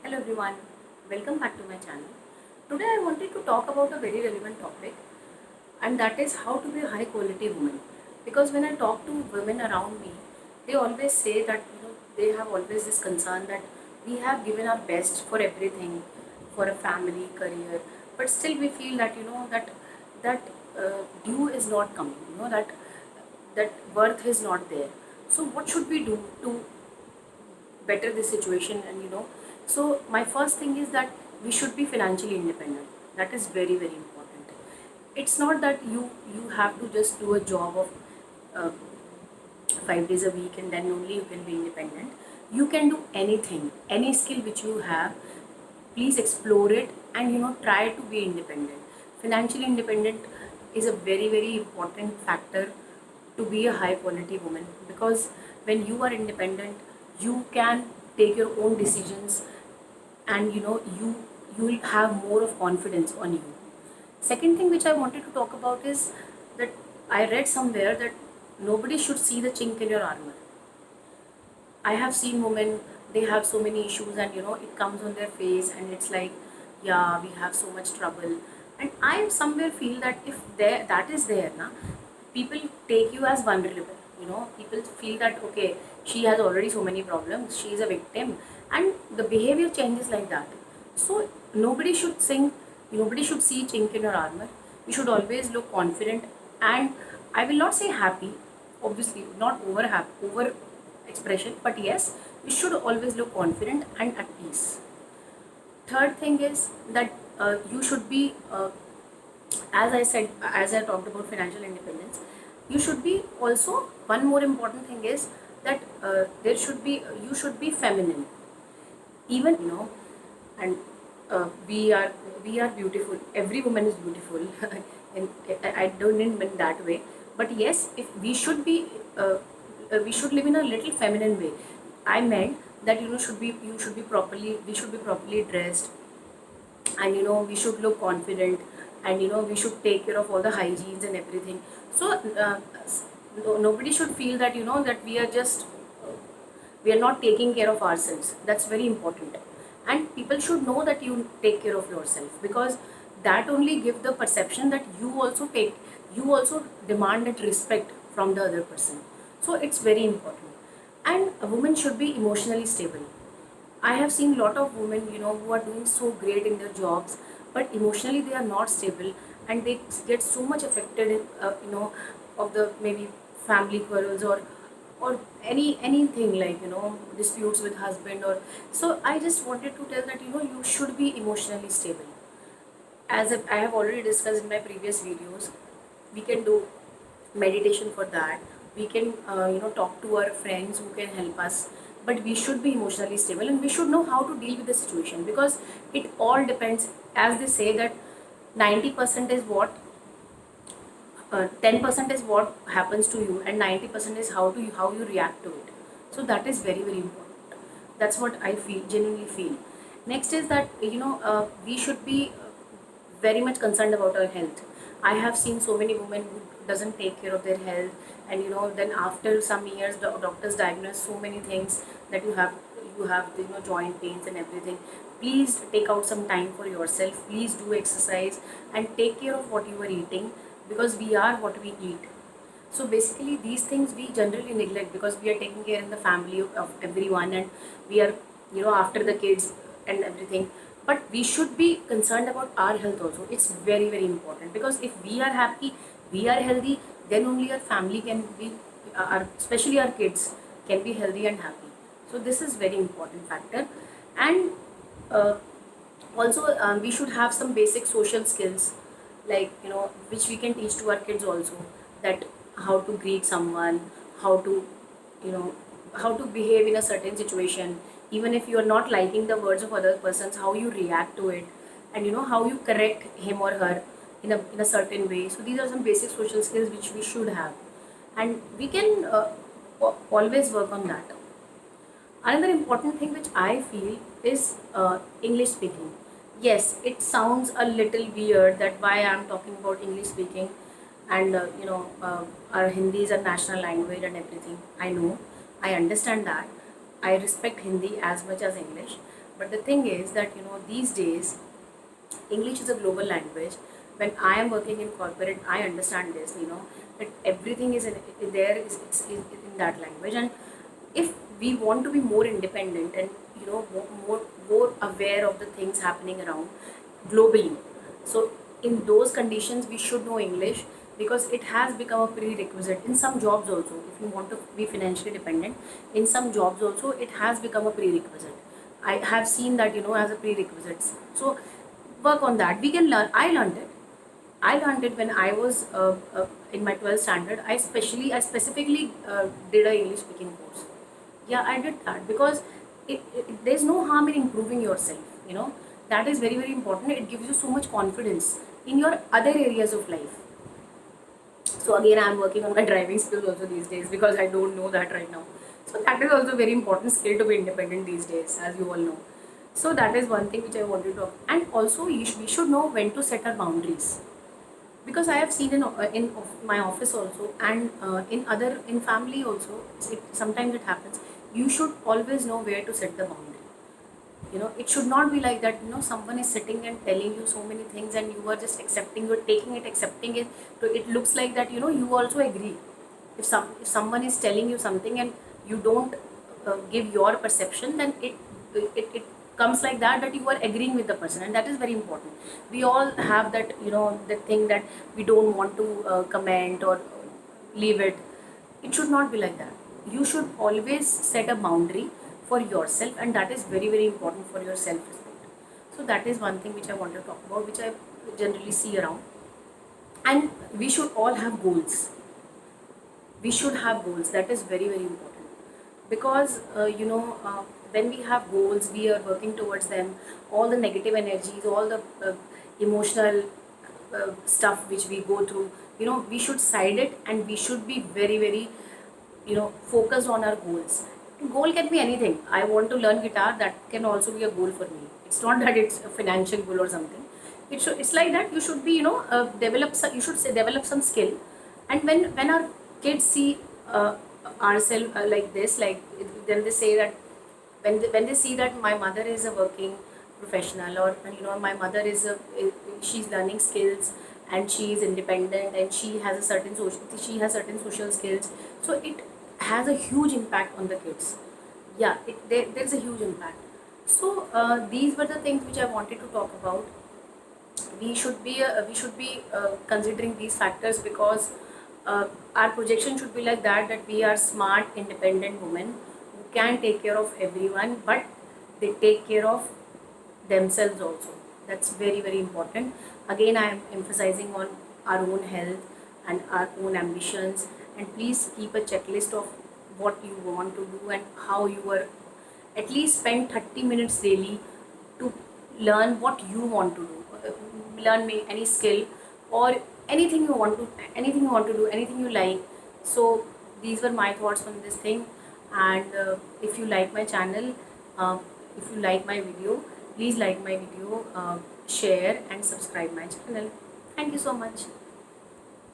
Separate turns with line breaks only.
Hello everyone, welcome back to my channel. Today I wanted to talk about a very relevant topic, and that is how to be a high quality woman. Because when I talk to women around me, they always say that they have always this concern that we have given our best for everything, for a family, career, but still we feel that due is not coming, that worth is not there. So what should we do to better this situation? So my first thing is that we should be financially independent. That is very very important. It's not that you have to just do a job of uh, 5 days a week and then only you can be independent. You can do anything, any skill which you have. Please explore it and try to be independent. Financially independent is a very very important factor to be a high quality woman, because when you are independent you can take your own decisions, and you will have more of confidence on you. Second thing which I wanted to talk about is that I read somewhere that nobody should see the chink in your armor. I have seen women, they have so many issues, and it comes on their face and it's like, yeah, we have so much trouble. And I somewhere feel that if there that is there, na, people take you as vulnerable. People feel that okay, she has already so many problems, she is a victim, and the behavior changes like that. So nobody should see chink in your armor. You should always look confident, and I will not say happy, obviously not over expression, but yes, you should always look confident and at peace. Third thing is that you should be, as I talked about financial independence, you should be also, one more important thing is that you should be feminine. Even and we are beautiful. Every woman is beautiful, and I don't mean that way. But yes, if we should live in a little feminine way. I meant that we should be properly dressed, and we should look confident, and we should take care of all the hygienes and everything. So nobody should feel that that we are not taking care of ourselves. That's very important, and people should know that you take care of yourself, because that only give the perception that you also demand that respect from the other person. So it's very important. And a woman should be emotionally stable. I have seen a lot of women, who are doing so great in their jobs, but emotionally they are not stable, and they get so much affected in, of the maybe family quarrels, or anything like disputes with husband. Or so I just wanted to tell that you should be emotionally stable. As I have already discussed in my previous videos, we can do meditation for that. We can talk to our friends who can help us, but we should be emotionally stable, and we should know how to deal with the situation, because it all depends. As they say that 90% is what 10% is what happens to you, and 90% is how you react to it. So that is very very important. That's what I genuinely feel. Next is that we should be very much concerned about our health. I have seen so many women who doesn't take care of their health, and then after some years the doctors diagnose so many things, that you have joint pains and everything. Please take out some time for yourself. Please do exercise and take care of what you are eating, because we are what we eat. So basically these things we generally neglect, because we are taking care in the family of everyone, and we are after the kids and everything. But we should be concerned about our health also. It's very very important, because if we are happy, we are healthy, then only our family can be, especially our kids, can be healthy and happy. So this is very important factor. And uh, also we should have some basic social skills, like which we can teach to our kids also, that how to greet someone, how to you know how to behave in a certain situation, even if you are not liking the words of other persons, how you react to it, and how you correct him or her in a certain way. So these are some basic social skills which we should have, and we can always work on that. Another important thing which I feel is English speaking. Yes, it sounds a little weird that why I'm talking about English speaking, and our Hindi is a national language and everything. I know, I understand that. I respect Hindi as much as English, But the thing is that, these days English is a global language. When I am working in corporate, I understand this, that everything is in there is it's in that language. And if we want to be more independent and, more aware of the things happening around globally, so in those conditions we should know English, because it has become a prerequisite in some jobs also. If you want to be financially dependent, in some jobs also it has become a prerequisite. I have seen that, as a prerequisite. So work on that. We can learn. I learned it when I was in my 12th standard. I specifically did a English speaking course. Yeah, I did that because there's no harm in improving yourself. That is very very important. It gives you so much confidence in your other areas of life. So again, I'm working on my driving skills also these days, because I don't know that right now. So that is also very important skill to be independent these days, as you all know. So that is one thing which I wanted to talk. And also, we should know when to set our boundaries, because I have seen my office also, and in family also. Sometimes it happens. You should always know where to set the boundary. It should not be like that. Someone is sitting and telling you so many things, and you are just accepting, you're taking it, accepting it. So it looks like that, you also agree. If someone is telling you something and you don't give your perception, then it comes like that you are agreeing with the person, and that is very important. We all have that, the thing that we don't want to comment or leave it. It should not be like that. You should always set a boundary for yourself, and that is very very important for your self respect. So that is one thing which I want to talk about, which I generally see around. And we should all have goals. We should have goals. That is very very important, because when we have goals, we are working towards them. All the negative energies, all the emotional stuff which we go through, we should side it, and we should be very very focused on our goals. Goal can be anything. I want to learn guitar, that can also be a goal for me. It's not that it's a financial goal or something. It's like that you should be, you should say develop some skill. And when our kids see ourselves like this, like, then they say that, when they see that my mother is a working professional, or my mother she's learning skills, and she is independent, and she has certain social skills. So it has a huge impact on the kids. Yeah, there's a huge impact. So these were the things which I wanted to talk about. We should be considering these factors, because our projection should be like that we are smart independent women who can take care of everyone, but they take care of themselves also. That's very very important. Again, I am emphasizing on our own health and our own ambitions. And please keep a checklist of what you want to do, and how you are, at least spend 30 minutes daily to learn what you want to do. Learn any skill, or anything you want to do, anything you like. So these were my thoughts on this thing. And if you like my channel, uh, if you like my video, please like my video, share and subscribe my channel. Thank you so much.